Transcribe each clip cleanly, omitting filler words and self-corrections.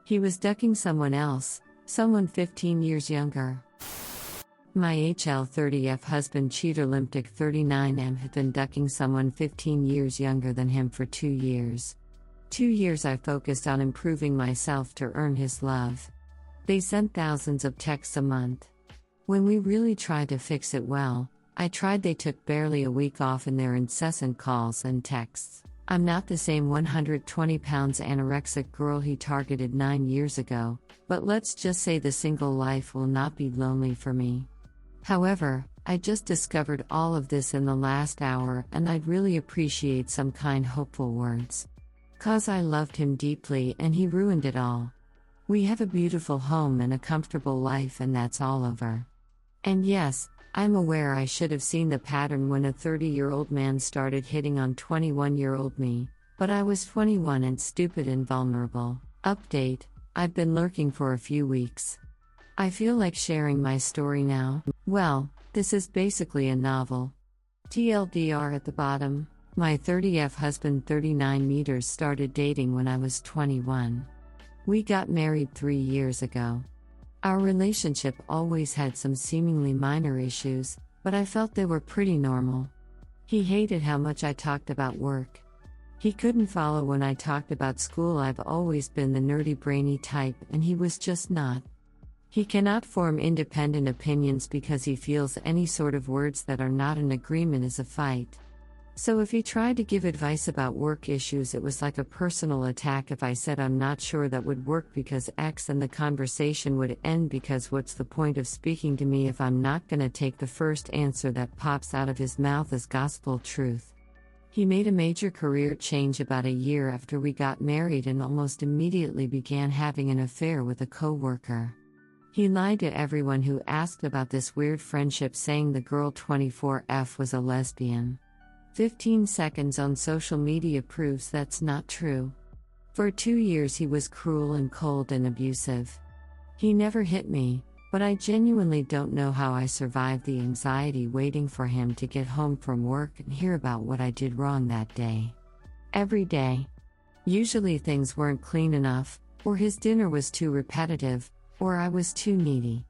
He was ducking someone else, someone 15 years younger. My HL30F husband Cheel Olympic 39M had been ducking someone 15 years younger than him for 2 years. 2 years I focused on improving myself to earn his love. They sent thousands of texts a month. When we really tried to fix it well, they took barely a week off in their incessant calls and texts. I'm not the same 120 pounds anorexic girl he targeted 9 years ago, but let's just say the single life will not be lonely for me. However, I just discovered all of this in the last hour and I'd really appreciate some kind hopeful words. 'Cause I loved him deeply and he ruined it all. We have a beautiful home and a comfortable life and that's all over. And yes, I'm aware I should have seen the pattern when a 30-year-old man started hitting on 21-year-old me, but I was 21 and stupid and vulnerable. Update: I've been lurking for a few weeks. I feel like sharing my story now. Well, this is basically a novel. TLDR at the bottom, my 30F husband 39 meters started dating when I was 21. We got married 3 years ago. Our relationship always had some seemingly minor issues, but I felt they were pretty normal. He hated how much I talked about work. He couldn't follow when I talked about school. I've always been the nerdy brainy type and he was just not. He cannot form independent opinions because he feels any sort of words that are not in agreement is a fight. So if he tried to give advice about work issues, it was like a personal attack. If I said I'm not sure, that would work because X, and the conversation would end because what's the point of speaking to me if I'm not gonna take the first answer that pops out of his mouth as gospel truth? He made a major career change about a year after we got married and almost immediately began having an affair with a co-worker. He lied to everyone who asked about this weird friendship, saying the girl 24F was a lesbian. 15 seconds on social media proves that's not true. For 2 years he was cruel and cold and abusive. He never hit me, but I genuinely don't know how I survived the anxiety waiting for him to get home from work and hear about what I did wrong that day. Every day. Usually things weren't clean enough, or his dinner was too repetitive, or I was too needy.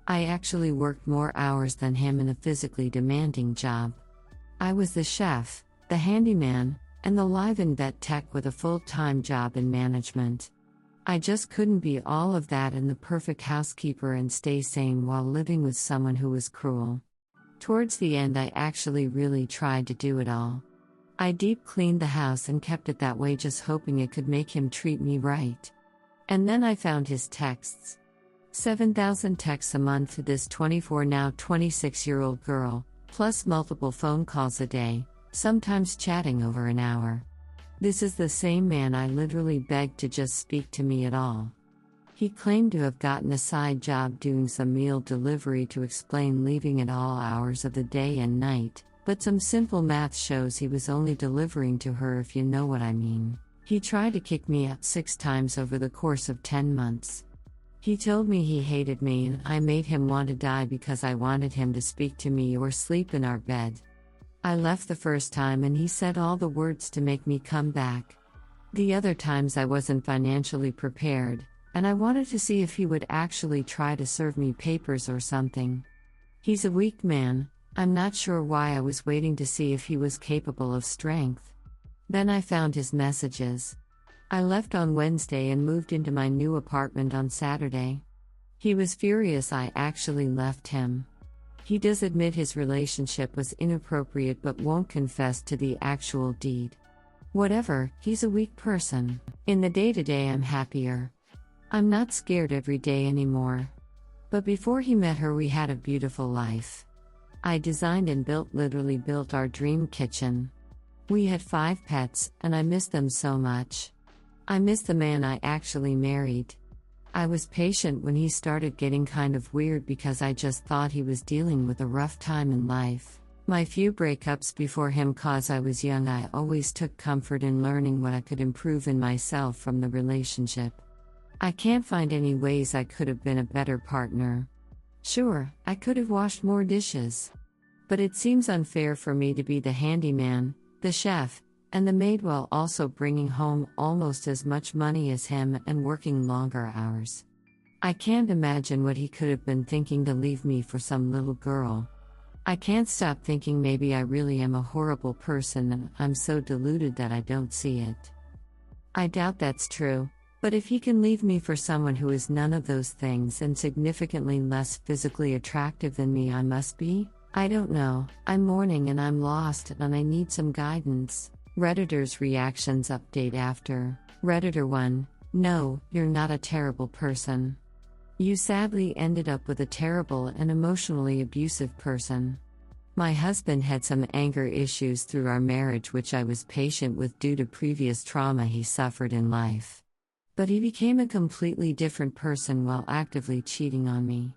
I actually worked more hours than him in a physically demanding job. I was the chef, the handyman, and the live-in-vet tech with a full-time job in management. I just couldn't be all of that and the perfect housekeeper and stay sane while living with someone who was cruel. Towards the end I actually really tried to do it all. I deep cleaned the house and kept it that way, just hoping it could make him treat me right. And then I found his texts. 7,000 texts a month to this 24 now 26-year-old girl, plus multiple phone calls a day, sometimes chatting over an hour. This is the same man I literally begged to just speak to me at all. He claimed to have gotten a side job doing some meal delivery to explain leaving at all hours of the day and night, but some simple math shows he was only delivering to her, if you know what I mean. He tried to kick me out 6 times over the course of 10 months. He told me he hated me and I made him want to die because I wanted him to speak to me or sleep in our bed. I left the first time and he said all the words to make me come back. The other times I wasn't financially prepared, and I wanted to see if he would actually try to serve me papers or something. He's a weak man. I'm not sure why I was waiting to see if he was capable of strength. Then I found his messages. I left on Wednesday and moved into my new apartment on Saturday. He was furious I actually left him. He does admit his relationship was inappropriate but won't confess to the actual deed. Whatever, he's a weak person. In the day-to-day I'm happier. I'm not scared every day anymore. But before he met her we had a beautiful life. I designed and literally built our dream kitchen. We had 5 pets, and I miss them so much. I miss the man I actually married. I was patient when he started getting kind of weird because I just thought he was dealing with a rough time in life. My few breakups before him, cause I was young, I always took comfort in learning what I could improve in myself from the relationship. I can't find any ways I could have been a better partner. Sure, I could have washed more dishes. But it seems unfair for me to be the handyman, the chef, and the maid while also bringing home almost as much money as him and working longer hours. I can't imagine what he could have been thinking to leave me for some little girl. I can't stop thinking maybe I really am a horrible person and I'm so deluded that I don't see it. I doubt that's true, but if he can leave me for someone who is none of those things and significantly less physically attractive than me, I must be. I don't know, I'm mourning and I'm lost and I need some guidance. Redditor's reactions update after. Redditor 1, no, you're not a terrible person. You sadly ended up with a terrible and emotionally abusive person. My husband had some anger issues through our marriage which I was patient with due to previous trauma he suffered in life. But he became a completely different person while actively cheating on me.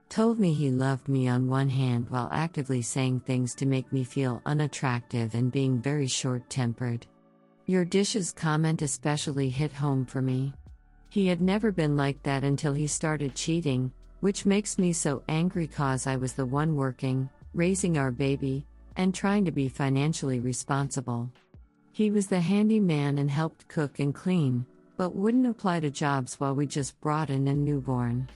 Told me he loved me on one hand while actively saying things to make me feel unattractive and being very short-tempered. Your dishes comment especially hit home for me. He had never been like that until he started cheating, which makes me so angry cause I was the one working, raising our baby, and trying to be financially responsible. He was the handyman and helped cook and clean, but wouldn't apply to jobs while we just brought in a newborn.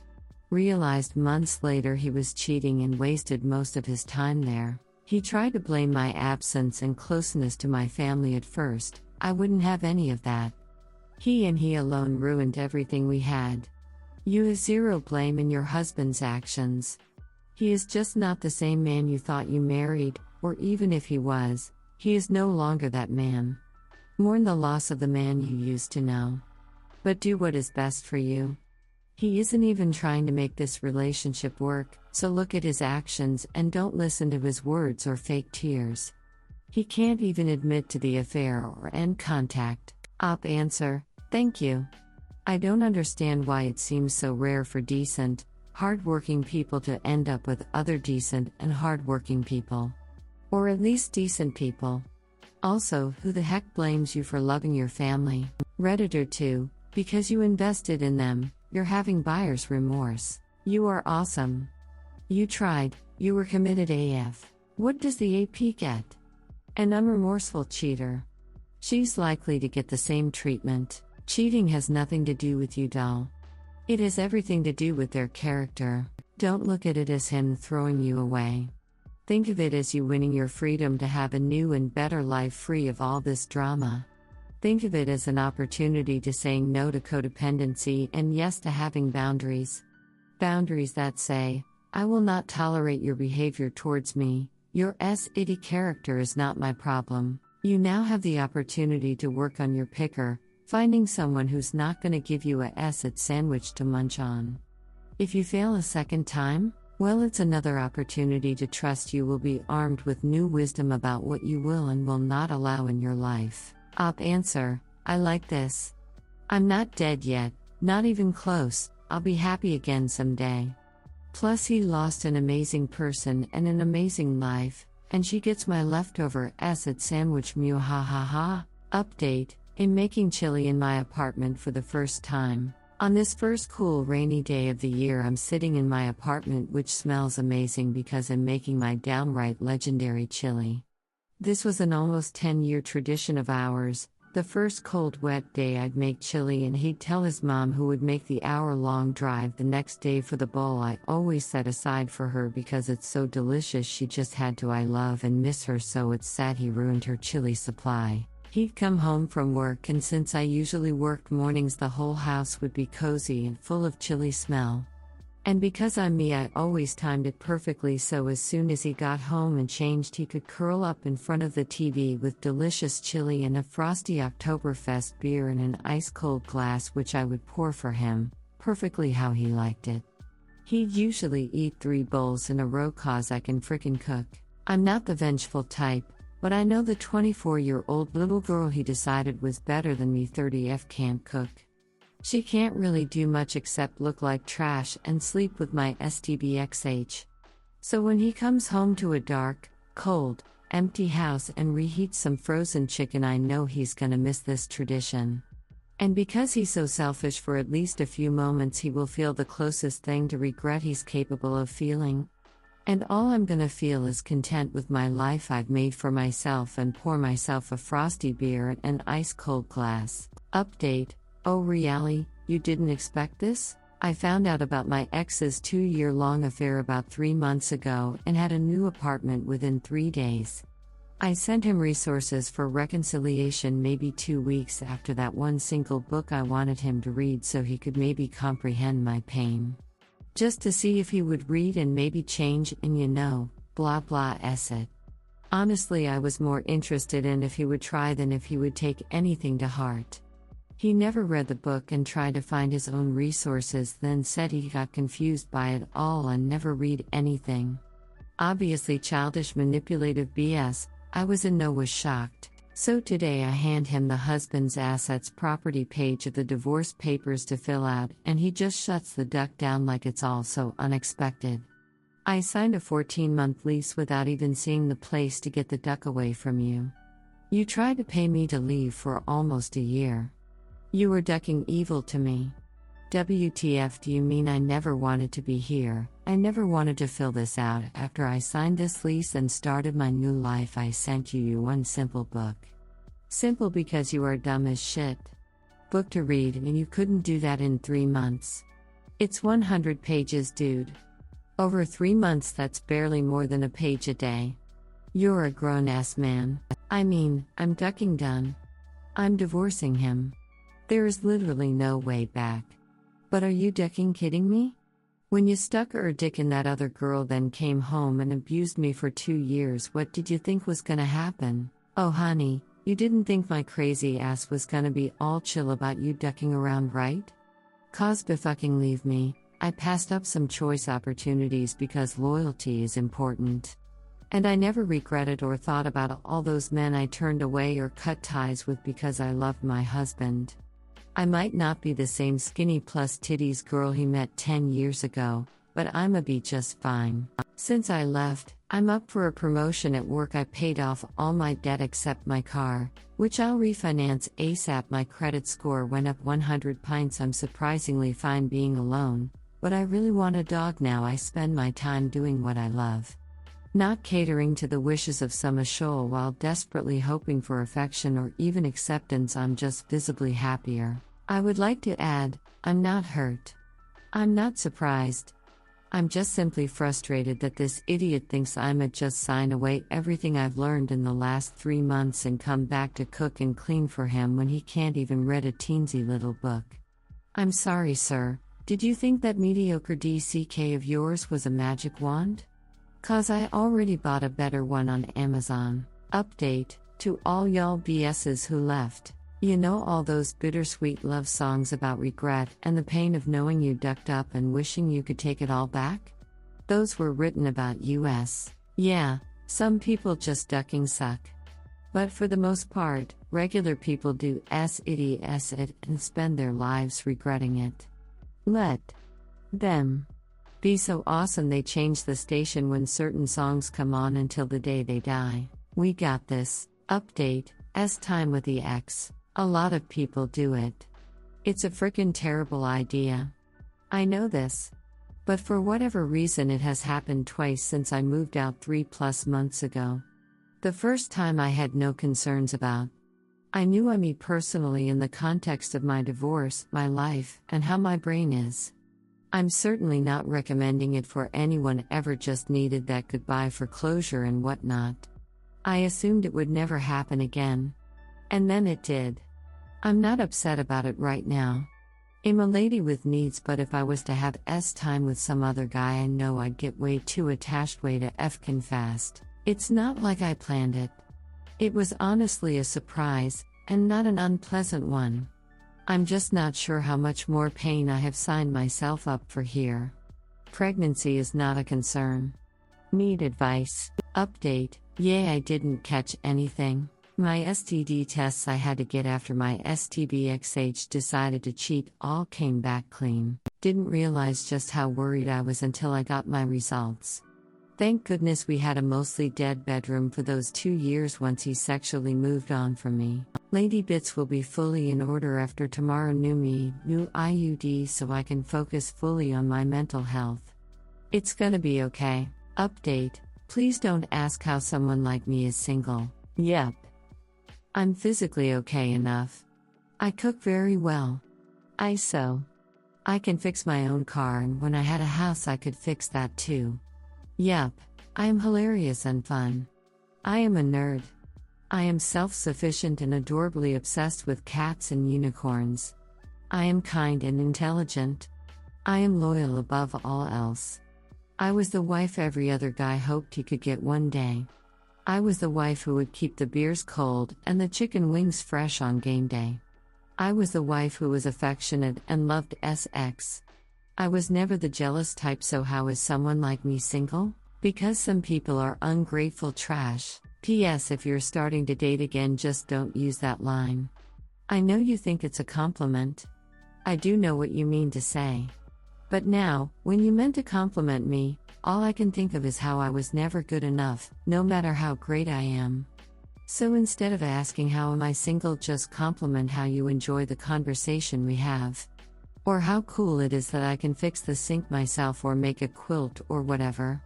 Realized months later he was cheating and wasted most of his time there. He tried to blame my absence and closeness to my family at first. I wouldn't have any of that. He and he alone ruined everything we had. You have zero blame in your husband's actions. He is just not the same man you thought you married, or even if he was, he is no longer that man. Mourn the loss of the man you used to know. But do what is best for you. He isn't even trying to make this relationship work, so look at his actions and don't listen to his words or fake tears. He can't even admit to the affair or end contact. Op answer, thank you. I don't understand why it seems so rare for decent, hard-working people to end up with other decent and hard-working people. Or at least decent people. Also, who the heck blames you for loving your family? Redditor 2, because you invested in them, you're having buyer's remorse. You are awesome. You tried, you were committed AF. What does the AP get? An unremorseful cheater. She's likely to get the same treatment. Cheating has nothing to do with you, doll. It has everything to do with their character. Don't look at it as him throwing you away. Think of it as you winning your freedom to have a new and better life free of all this drama. Think of it as an opportunity to saying no to codependency and yes to having boundaries. Boundaries that say, I will not tolerate your behavior towards me. Your itty character is not my problem. You now have the opportunity to work on your picker, finding someone who's not going to give you a acid sandwich to munch on. If you fail a second time, well, it's another opportunity to trust you will be armed with new wisdom about what you will and will not allow in your life. Op answer, I like this. I'm not dead yet, not even close, I'll be happy again someday. Plus he lost an amazing person and an amazing life, and she gets my leftover acid sandwich mew ha ha ha. Update, I'm making chili in my apartment for the first time. On this first cool rainy day of the year I'm sitting in my apartment which smells amazing because I'm making my downright legendary chili. This was an almost 10-year tradition of ours. The first cold wet day I'd make chili and he'd tell his mom who would make the hour-long drive the next day for the bowl I always set aside for her because it's so delicious she just had to. I love and miss her so it's sad he ruined her chili supply. He'd come home from work and since I usually worked mornings the whole house would be cozy and full of chili smell. And because I'm me I always timed it perfectly so as soon as he got home and changed he could curl up in front of the TV with delicious chili and a frosty Oktoberfest beer in an ice-cold glass which I would pour for him, perfectly how he liked it. He'd usually eat 3 bowls in a row cause I can frickin' cook. I'm not the vengeful type, but I know the 24-year-old little girl he decided was better than me 30F can't cook. She can't really do much except look like trash and sleep with my STBXH. So when he comes home to a dark, cold, empty house and reheats some frozen chicken I know he's gonna miss this tradition. And because he's so selfish for at least a few moments he will feel the closest thing to regret he's capable of feeling. And all I'm gonna feel is content with my life I've made for myself and pour myself a frosty beer in an ice-cold glass. Update: oh really, you didn't expect this? I found out about my ex's 2-year-long affair about 3 months ago and had a new apartment within 3 days. I sent him resources for reconciliation maybe 2 weeks after that one single book I wanted him to read so he could maybe comprehend my pain. Just to see if he would read and maybe change and blah blah it. Honestly, I was more interested in if he would try than if he would take anything to heart. He never read the book and tried to find his own resources, then said he got confused by it all and never read anything. Obviously childish manipulative BS. I was in no way shocked. So today I hand him the husband's assets property page of the divorce papers to fill out, and he just shuts the duck down like it's all so unexpected. I signed a 14-month lease without even seeing the place to get the duck away from you. You tried to pay me to leave for almost a year. You were ducking evil to me. WTF, do you mean I never wanted to be here? I never wanted to fill this out. After I signed this lease and started my new life, I sent you one simple book. Simple because you are dumb as shit. Book to read, and you couldn't do that in 3 months. It's 100 pages, dude. Over 3 months, that's barely more than a page a day. You're a grown-ass man. I mean, I'm ducking done. I'm divorcing him. There is literally no way back. But are you ducking kidding me? When you stuck your dick in that other girl, then came home and abused me for 2 years, what did you think was gonna happen? Oh honey, you didn't think my crazy ass was gonna be all chill about you ducking around, right? Cause fucking leave me. I passed up some choice opportunities because loyalty is important. And I never regretted or thought about all those men I turned away or cut ties with because I loved my husband. I might not be the same skinny plus titties girl he met 10 years ago, but I'ma be just fine. Since I left, I'm up for a promotion at work. I paid off all my debt except my car, which I'll refinance ASAP. My credit score went up 100 pints. I'm surprisingly fine being alone, but I really want a dog now. I spend my time doing what I love. Not catering to the wishes of some ashole while desperately hoping for affection or even acceptance. I'm just visibly happier. I would like to add, I'm not hurt. I'm not surprised. I'm just simply frustrated that this idiot thinks I'ma just sign away everything I've learned in the last 3 months and come back to cook and clean for him when he can't even read a teensy little book. I'm sorry, sir. Did you think that mediocre DCK of yours was a magic wand? 'Cause I already bought a better one on Amazon. Update: to all y'all BSs who left. You know all those bittersweet love songs about regret and the pain of knowing you ducked up and wishing you could take it all back? Those were written about us. Yeah, some people just ducking suck. But for the most part, regular people do it and spend their lives regretting it. Let them be so awesome they change the station when certain songs come on until the day they die. We got this. Update: time with the ex. A lot of people do it. It's a frickin' terrible idea. I know this. But for whatever reason, it has happened twice since I moved out 3+ months ago. The first time I had no concerns about. I knew me personally in the context of my divorce, my life, and how my brain is. I'm certainly not recommending it for anyone ever just needed that goodbye for closure and whatnot. I assumed it would never happen again. And then it did. I'm not upset about it right now. I'm a lady with needs, but if I was to have time with some other guy, I know I'd get way too attached way to effkin' fast. It's not like I planned it. It was honestly a surprise, and not an unpleasant one. I'm just not sure how much more pain I have signed myself up for here. Pregnancy is not a concern. Need advice. Update: yay, I didn't catch anything. My STD tests I had to get after my STBXH decided to cheat all came back clean. Didn't realize just how worried I was until I got my results. Thank goodness we had a mostly dead bedroom for those 2 years once he sexually moved on from me. Lady Bits will be fully in order after tomorrow. New me, new IUD, so I can focus fully on my mental health. It's gonna be okay. Update: please don't ask how someone like me is single. Yep. I'm physically okay enough. I cook very well. I sew. I can fix my own car, and when I had a house I could fix that too. Yup. I am hilarious and fun. I am a nerd. I am self-sufficient and adorably obsessed with cats and unicorns. I am kind and intelligent. I am loyal above all else. I was the wife every other guy hoped he could get one day. I was the wife who would keep the beers cold and the chicken wings fresh on game day. I was the wife who was affectionate and loved sex. I was never the jealous type, so how is someone like me single? Because some people are ungrateful trash. P.S. If you're starting to date again, just don't use that line. I know you think it's a compliment. I do know what you mean to say. But now, when you meant to compliment me, all I can think of is how I was never good enough, no matter how great I am. So instead of asking how am I single, just compliment how you enjoy the conversation we have. Or how cool it is that I can fix the sink myself or make a quilt or whatever.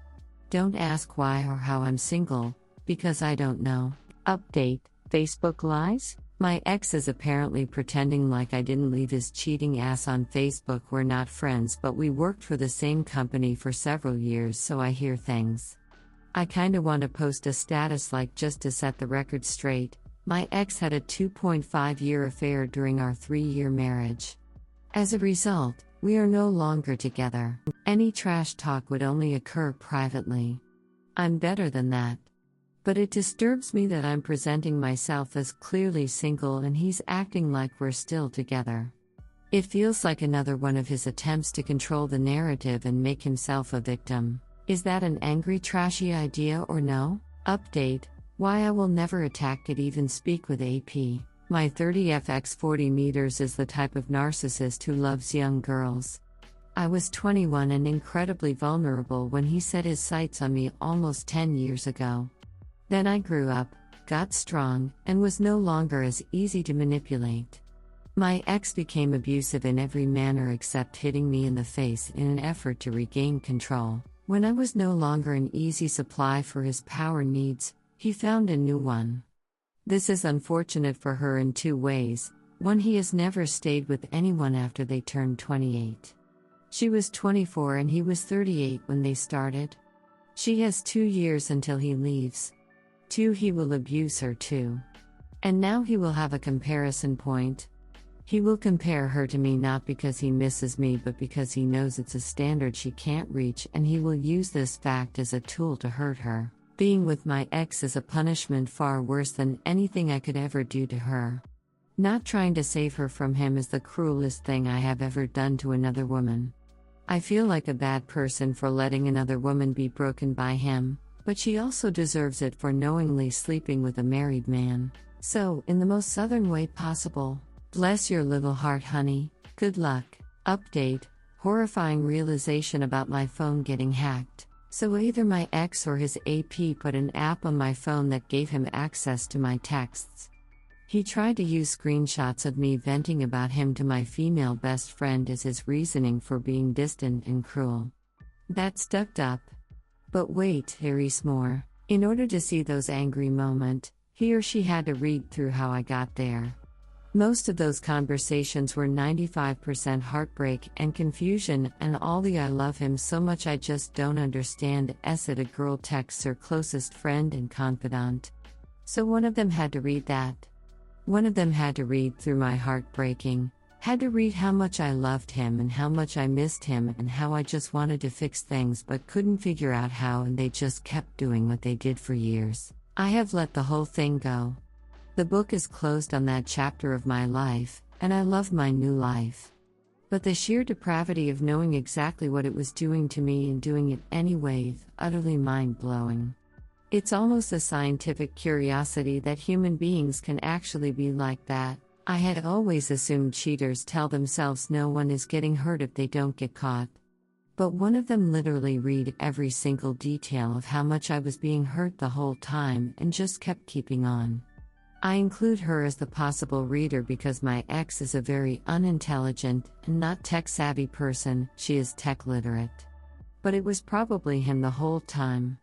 Don't ask why or how I'm single, because I don't know. Update: Facebook lies? My ex is apparently pretending like I didn't leave his cheating ass on Facebook. We're not friends, but we worked for the same company for several years, so I hear things. I kinda want to post a status like, just to set the record straight, my ex had a 2.5-year affair during our 3-year marriage. As a result, we are no longer together. Any trash talk would only occur privately. I'm better than that. But it disturbs me that I'm presenting myself as clearly single and he's acting like we're still together. It feels like another one of his attempts to control the narrative and make himself a victim. Is that an angry, trashy idea or no? Update: why I will never attack it, even speak with AP. My 30fx 40 meters is the type of narcissist who loves young girls. I was 21 and incredibly vulnerable when he set his sights on me almost 10 years ago. Then I grew up, got strong, and was no longer as easy to manipulate. My ex became abusive in every manner except hitting me in the face in an effort to regain control. When I was no longer an easy supply for his power needs, he found a new one. This is unfortunate for her in 2 ways. One, he has never stayed with anyone after they turned 28. She was 24 and he was 38 when they started. She has 2 years until he leaves. 2, he will abuse her too. And now he will have a comparison point. He will compare her to me not because he misses me but because he knows it's a standard she can't reach, and he will use this fact as a tool to hurt her. Being with my ex is a punishment far worse than anything I could ever do to her. Not trying to save her from him is the cruelest thing I have ever done to another woman. I feel like a bad person for letting another woman be broken by him, but she also deserves it for knowingly sleeping with a married man. So, in the most southern way possible, bless your little heart, honey. Good luck. Update: horrifying realization about my phone getting hacked. So either my ex or his AP put an app on my phone that gave him access to my texts. He tried to use screenshots of me venting about him to my female best friend as his reasoning for being distant and cruel. That stuck up. But wait, there's more. In order to see those angry moments, he or she had to read through how I got there. Most of those conversations were 95% heartbreak and confusion, and all the "I love him so much I just don't understand" at a girl texts her closest friend and confidant. So one of them had to read that. One of them had to read through my heartbreaking, had to read how much I loved him and how much I missed him and how I just wanted to fix things but couldn't figure out how, and they just kept doing what they did for years. I have let the whole thing go. The book is closed on that chapter of my life, and I love my new life. But the sheer depravity of knowing exactly what it was doing to me and doing it anyway, utterly mind-blowing. It's almost a scientific curiosity that human beings can actually be like that. I had always assumed cheaters tell themselves no one is getting hurt if they don't get caught. But one of them literally read every single detail of how much I was being hurt the whole time and just kept keeping on. I include her as the possible reader because my ex is a very unintelligent and not tech-savvy person. She is tech literate. But it was probably him the whole time.